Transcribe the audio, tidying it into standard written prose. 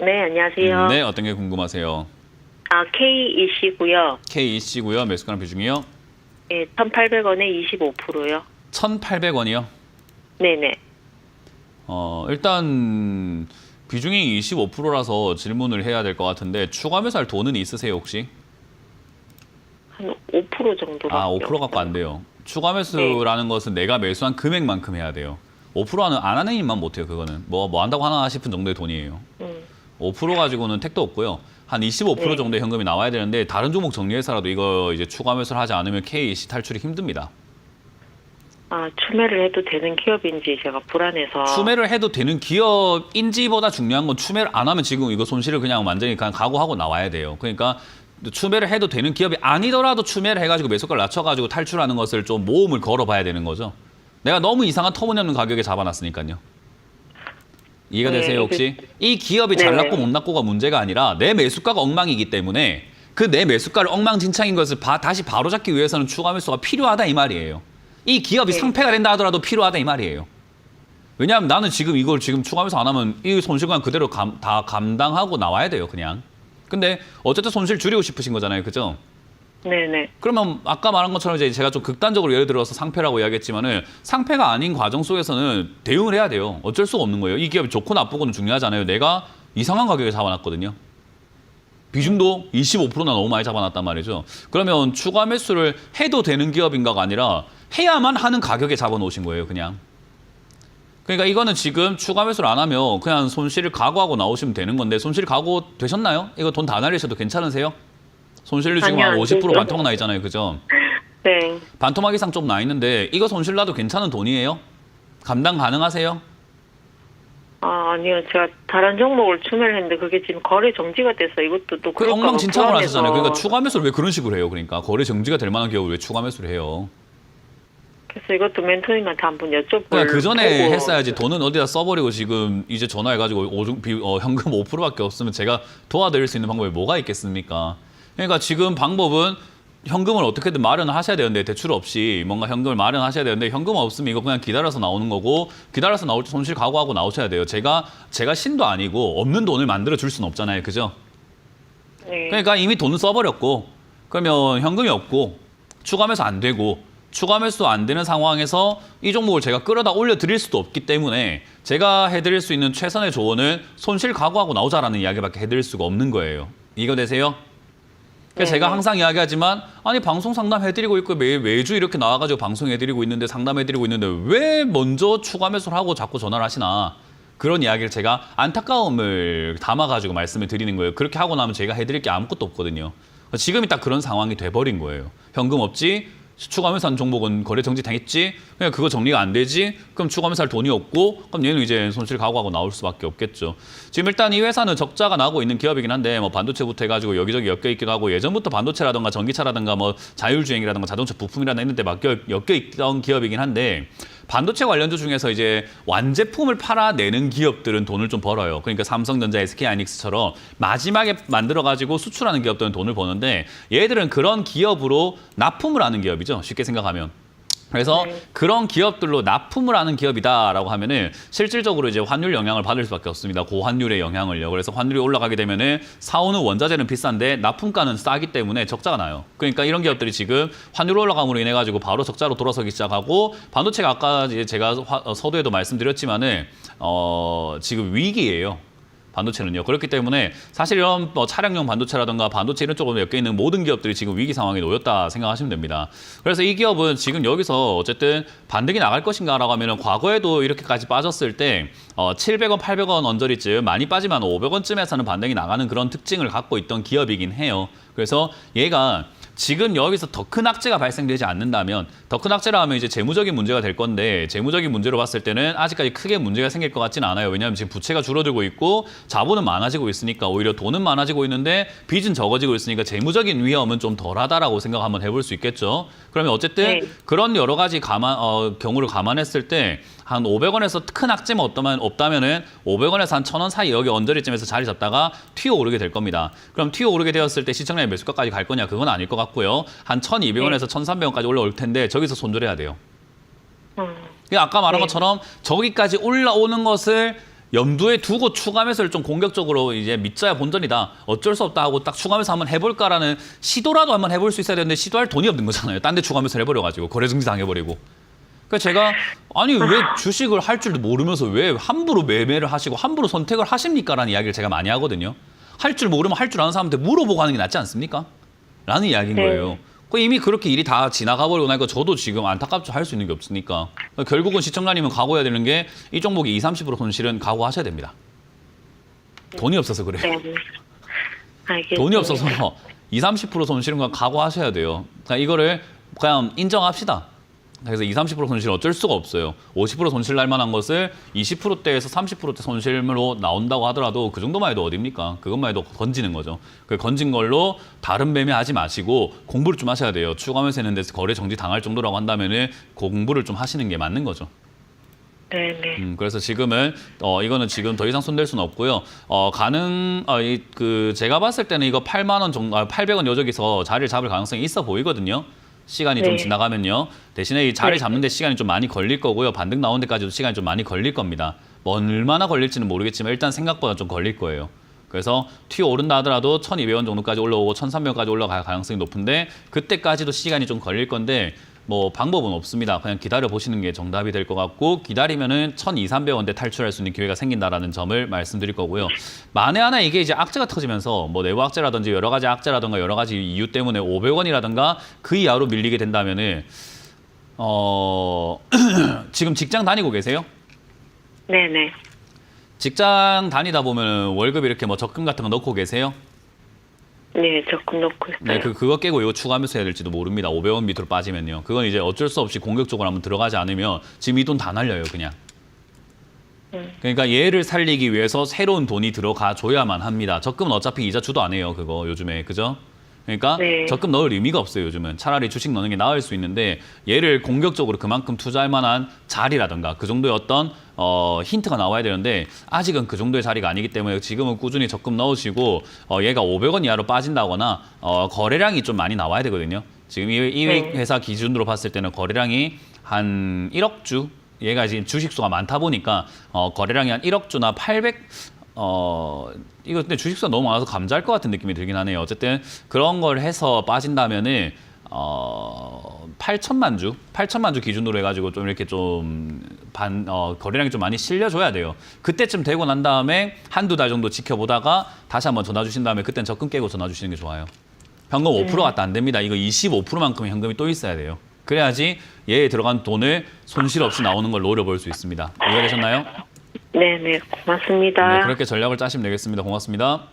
네, 안녕하세요. 네, 어떤 게 궁금하세요? K2C고요. K2C고요. 매수가랑 비중이요? 예, 1,800원에 25%요. 1,800원이요? 네네. 일단 비중이 25%라서 질문을 해야 될 것 같은데 추가 매수할 돈은 있으세요, 혹시? 한 5% 정도밖에 5% 갖고 안 돼요. 추가 매수라는 것은 내가 매수한 금액만큼 해야 돼요. 5%는 안 하는 일만 못해요, 그거는. 뭐 한다고 하나 싶은 정도의 돈이에요. 5% 가지고는 택도 없고요. 한 25% 정도의 현금이 나와야 되는데 다른 종목 정리해서라도 이거 이제 추가 매수를 하지 않으면 KC 탈출이 힘듭니다. 추매를 해도 되는 기업인지 제가 불안해서. 추매를 해도 되는 기업인지보다 중요한 건 추매를 안 하면 지금 이거 손실을 그냥 완전히 그냥 각오하고 나와야 돼요. 그러니까 추매를 해도 되는 기업이 아니더라도 추매를 해가지고 매수가를 낮춰가지고 탈출하는 것을 좀 모험을 걸어봐야 되는 거죠. 내가 너무 이상한 터무니없는 가격에 잡아놨으니까요. 이해가 되세요, 혹시? 이 기업이 잘 났고 못 났고가 문제가 아니라 내 매수가가 엉망이기 때문에 그 내 매수가를 엉망진창인 것을 다시 바로잡기 위해서는 추가 매수가 필요하다 이 말이에요. 이 기업이 상폐가 된다 하더라도 필요하다 이 말이에요. 왜냐하면 나는 지금 이걸 지금 추가 매수 안 하면 이 손실 그냥 그대로 다 감당하고 나와야 돼요, 그냥. 근데 어쨌든 손실 줄이고 싶으신 거잖아요, 그죠? 네네. 그러면 아까 말한 것처럼 이제 제가 좀 극단적으로 예를 들어서 상폐라고 이야기했지만은 상폐가 아닌 과정 속에서는 대응을 해야 돼요. 어쩔 수가 없는 거예요. 이 기업이 좋고 나쁘고는 중요하잖아요. 내가 이상한 가격에 잡아놨거든요. 비중도 25%나 너무 많이 잡아놨단 말이죠. 그러면 추가 매수를 해도 되는 기업인가가 아니라 해야만 하는 가격에 잡아놓으신 거예요, 그냥. 그러니까 이거는 지금 추가 매수를 안 하면 그냥 손실을 각오하고 나오시면 되는 건데 손실 각오 되셨나요? 이거 돈 다 날리셔도 괜찮으세요? 손실률 지금 한 50% 반토막 나 있잖아요, 그죠? 네. 반토막 이상 좀 나 있는데 이거 손실 나도 괜찮은 돈이에요? 감당 가능하세요? 아니요. 제가 다른 종목을 추매를 했는데 그게 지금 거래 정지가 돼서 이것도 또 그 엉망진창을 하셨잖아요. 그러니까 추가 매수를 왜 그런 식으로 해요? 그러니까 거래 정지가 될 만한 기업을 왜 추가 매수를 해요? 그래서 이것도 멘토님한테 한번 여쭤보고. 그냥 그 전에 했어야지. 돈은 어디다 써버리고 지금 이제 전화해가지고 현금 5%밖에 없으면 제가 도와드릴 수 있는 방법이 뭐가 있겠습니까? 그러니까 지금 방법은 현금을 어떻게든 마련을 하셔야 되는데 대출 없이 뭔가 현금을 마련하셔야 되는데 현금 없으면 이거 그냥 기다려서 나오는 거고 기다려서 나올 때 손실 각오하고 나오셔야 돼요. 제가 신도 아니고 없는 돈을 만들어 줄 수는 없잖아요. 그죠? 네. 그러니까 이미 돈을 써버렸고 그러면 현금이 없고 추가 매수 안 되고 추가 매수 안 되는 상황에서 이 종목을 제가 끌어다 올려드릴 수도 없기 때문에 제가 해드릴 수 있는 최선의 조언은 손실 각오하고 나오자라는 이야기밖에 해드릴 수가 없는 거예요. 이거 되세요? 그래서 제가 항상 이야기하지만 아니 방송 상담해드리고 있고 매주 이렇게 나와가지고 방송해드리고 있는데 상담해드리고 있는데 왜 먼저 추가 매수를 하고 자꾸 전화를 하시나 그런 이야기를 제가 안타까움을 담아가지고 말씀을 드리는 거예요. 그렇게 하고 나면 제가 해드릴 게 아무것도 없거든요. 지금이 딱 그런 상황이 돼버린 거예요. 현금 없지? 추가 매수한 종목은 거래 정지 당했지? 그냥 그거 정리가 안 되지? 그럼 추가 매수할 돈이 없고 그럼 얘는 이제 손실 각오하고 나올 수밖에 없겠죠. 지금 일단 이 회사는 적자가 나고 있는 기업이긴 한데 뭐 반도체부터 해가지고 여기저기 엮여 있기도 하고 예전부터 반도체라든가 전기차라든가 뭐 자율주행이라든가 자동차 부품이라든가 있는데 막 엮여 있던 기업이긴 한데 반도체 관련주 중에서 이제 완제품을 팔아내는 기업들은 돈을 좀 벌어요. 그러니까 삼성전자, SK하이닉스처럼 마지막에 만들어가지고 수출하는 기업들은 돈을 버는데 얘들은 그런 기업으로 납품을 하는 기업이죠. 쉽게 생각하면. 그래서 그런 기업들로 납품을 하는 기업이다라고 하면은 실질적으로 이제 환율 영향을 받을 수밖에 없습니다. 고환율의 영향을요. 그래서 환율이 올라가게 되면은 사오는 원자재는 비싼데 납품가는 싸기 때문에 적자가 나요. 그러니까 이런 기업들이 지금 환율 올라감으로 인해 가지고 바로 적자로 돌아서기 시작하고 반도체가 아까 이제 제가 서두에도 말씀드렸지만은 지금 위기예요. 반도체는요. 그렇기 때문에 사실 이런 차량용 반도체라든가 반도체 이런 쪽으로 엮여 있는 모든 기업들이 지금 위기 상황에 놓였다 생각하시면 됩니다. 그래서 이 기업은 지금 여기서 어쨌든 반등이 나갈 것인가라고 하면은 과거에도 이렇게까지 빠졌을 때 700원, 800원 언저리쯤 많이 빠지면 500원쯤에서는 반등이 나가는 그런 특징을 갖고 있던 기업이긴 해요. 그래서 얘가 지금 여기서 더 큰 악재가 발생되지 않는다면 더 큰 악재라 하면 이제 재무적인 문제가 될 건데 재무적인 문제로 봤을 때는 아직까지 크게 문제가 생길 것 같지는 않아요. 왜냐하면 지금 부채가 줄어들고 있고 자본은 많아지고 있으니까 오히려 돈은 많아지고 있는데 빚은 적어지고 있으니까 재무적인 위험은 좀 덜하다라고 생각 한번 해볼 수 있겠죠. 그러면 어쨌든 그런 여러 가지 경우를 감안했을 때 한 500원에서 큰 악재만 없다면은 500원에서 한 1,000원 사이 여기 언저리쯤에서 자리 잡다가 튀어 오르게 될 겁니다. 그럼 튀어 오르게 되었을 때 시청량의 매수가까지 갈 거냐? 그건 아닐 것 같고요. 한 1,200원에서 1,300원까지 올라올 텐데 저기서 손절해야 돼요. 아까 말한 것처럼 저기까지 올라오는 것을 염두에 두고 추가 매수를 좀 공격적으로 이제 믿자야 본전이다. 어쩔 수 없다 하고 딱 추가 매수 한번 해볼까라는 시도라도 한번 해볼 수 있어야 되는데 시도할 돈이 없는 거잖아요. 딴 데 추가 매수를 해버려가지고 거래 정지 당해버리고. 그러니까 제가 아니 왜 주식을 할 줄도 모르면서 왜 함부로 매매를 하시고 함부로 선택을 하십니까라는 이야기를 제가 많이 하거든요. 할 줄 모르면 할 줄 아는 사람한테 물어보고 하는 게 낫지 않습니까? 라는 이야기인 거예요. 이미 그렇게 일이 다 지나가 버리고 나니까 저도 지금 안타깝죠. 할 수 있는 게 없으니까. 결국은 시청자님은 각오해야 되는 게 이 종목이 20, 30% 손실은 각오하셔야 됩니다. 돈이 없어서 그래요. 네. 알겠습니다. 돈이 없어서 20, 30% 손실은 각오하셔야 돼요. 그러니까 이거를 그냥 인정합시다. 그래서 20, 30% 손실 어쩔 수가 없어요. 50% 손실 날 만한 것을 20%대에서 30%대 손실로 나온다고 하더라도 그 정도만 해도 어딥니까? 그것만 해도 건지는 거죠. 그 건진 걸로 다른 매매하지 마시고 공부를 좀 하셔야 돼요. 추가 매수했는데 거래 정지 당할 정도라고 한다면은 공부를 좀 하시는 게 맞는 거죠. 네네. 그래서 지금은 이거는 지금 더 이상 손댈 수는 없고요. 제가 봤을 때는 이거 8만 원 정도, 800원 여적에서 자리를 잡을 가능성이 있어 보이거든요. 시간이 네. 좀 지나가면요. 대신에 이 자리 네. 잡는 데 시간이 좀 많이 걸릴 거고요. 반등 나오는 데까지도 시간이 좀 많이 걸릴 겁니다. 뭐 얼마나 걸릴지는 모르겠지만 일단 생각보다 좀 걸릴 거예요. 그래서 튀어 오른다 하더라도 1,200원 정도까지 올라오고 1,300원까지 올라갈 가능성이 높은데 그때까지도 시간이 좀 걸릴 건데 뭐 방법은 없습니다. 그냥 기다려 보시는 게 정답이 될 것 같고 기다리면은 1,200~1,300원대 탈출할 수 있는 기회가 생긴다라는 점을 말씀드릴 거고요. 만에 하나 이게 이제 악재가 터지면서 뭐 내부 악재라든지 여러 가지 악재라든가 여러 가지 이유 때문에 500원이라든가 그 이하로 밀리게 된다면은 지금 직장 다니고 계세요? 네네. 직장 다니다 보면 월급 이렇게 뭐 적금 같은 거 넣고 계세요? 네, 적금 넣고 있어요. 네, 그거 깨고 이거 추가하면서 해야 될지도 모릅니다. 500원 밑으로 빠지면요. 그건 이제 어쩔 수 없이 공격적으로 한번 들어가지 않으면 지금 이 돈 다 날려요, 그냥. 그러니까 얘를 살리기 위해서 새로운 돈이 들어가 줘야만 합니다. 적금은 어차피 이자 주도 안 해요, 그거 요즘에. 그죠? 그러니까 네. 적금 넣을 의미가 없어요, 요즘은. 차라리 주식 넣는 게 나을 수 있는데 얘를 공격적으로 그만큼 투자할 만한 자리라든가 그 정도의 어떤 힌트가 나와야 되는데 아직은 그 정도의 자리가 아니기 때문에 지금은 꾸준히 적금 넣으시고 얘가 500원 이하로 빠진다거나 거래량이 좀 많이 나와야 되거든요. 지금 이 회사 기준으로 봤을 때는 거래량이 한 1억 주? 얘가 지금 주식수가 많다 보니까 거래량이 한 1억 주나 800 이거 근데 주식수가 너무 많아서 감자할 것 같은 느낌이 들긴 하네요. 어쨌든 그런 걸 해서 빠진다면은 8천만 주 기준으로 해가지고 좀 이렇게 좀 거래량이 좀 많이 실려줘야 돼요. 그때쯤 되고 난 다음에 한두 달 정도 지켜보다가 다시 한번 전화 주신 다음에 그땐 적금 깨고 전화 주시는 게 좋아요. 현금 5% 갖다 안 됩니다. 이거 25%만큼의 현금이 또 있어야 돼요. 그래야지 얘에 들어간 돈을 손실 없이 나오는 걸 노려볼 수 있습니다. 이해되셨나요? 네네, 고맙습니다. 네, 그렇게 전략을 짜시면 되겠습니다. 고맙습니다.